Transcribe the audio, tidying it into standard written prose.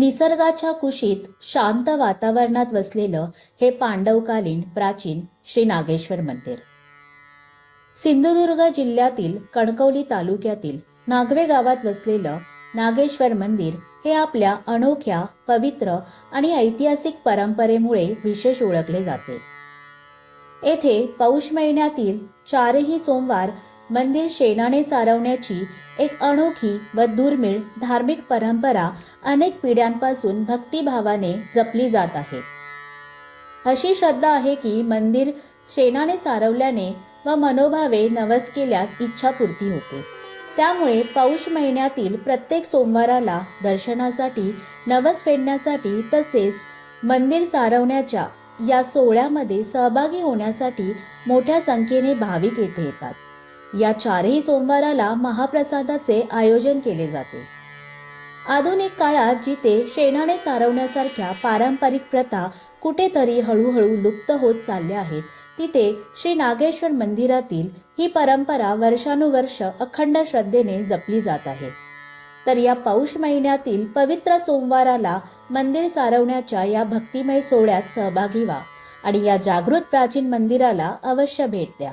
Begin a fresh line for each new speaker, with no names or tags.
निसर्गाच्या कुशीत शांत वातावरणात वसलेलं हे पांडवकालीन प्राचीन श्री नागेश्वर मंदिर सिंधुदुर्ग जिल्ह्यातील कणकवली तालुक्यातील नागवे गावात वसलेलं नागेश्वर मंदिर हे आपल्या अनोख्या, पवित्र आणि ऐतिहासिक परंपरेमुळे विशेष ओळखले जाते। येथे पौष महिन्यातील 4ही सोमवार मंदिर शेणाने सारवण्याची एक अनोखी व दुर्मिळ धार्मिक परंपरा अनेक पिढ्यांपासून भक्तिभावाने जपली जात आहे। अशी श्रद्धा आहे की मंदिर शेणाने सारवल्याने व मनोभावे नवस केल्यास इच्छापूर्ती होते। त्यामुळे पौष महिन्यातील प्रत्येक सोमवाराला दर्शनासाठी, नवस फेडण्यासाठी तसेच मंदिर सारवण्याच्या या सोहळ्यामध्ये सहभागी होण्यासाठी मोठ्या संख्येने भाविक येथे येतात। या 4ही सोमवाराला महाप्रसादाचे आयोजन केले जाते। आधुनिक काळात जिथे शेणाने सारवण्यासारख्या पारंपरिक प्रथा कुठेतरी हळूहळू लुप्त होत चालल्या आहेत, तिथे श्री नागेश्वर मंदिरातील ही परंपरा वर्षानुवर्ष अखंड श्रद्धेने जपली जात आहे। तर या पौष महिन्यातील पवित्र सोमवाराला मंदिर सारवण्याच्या या भक्तिमय सोहळ्यात सहभागी व्हा आणि या जागृत प्राचीन मंदिराला अवश्य भेट द्या।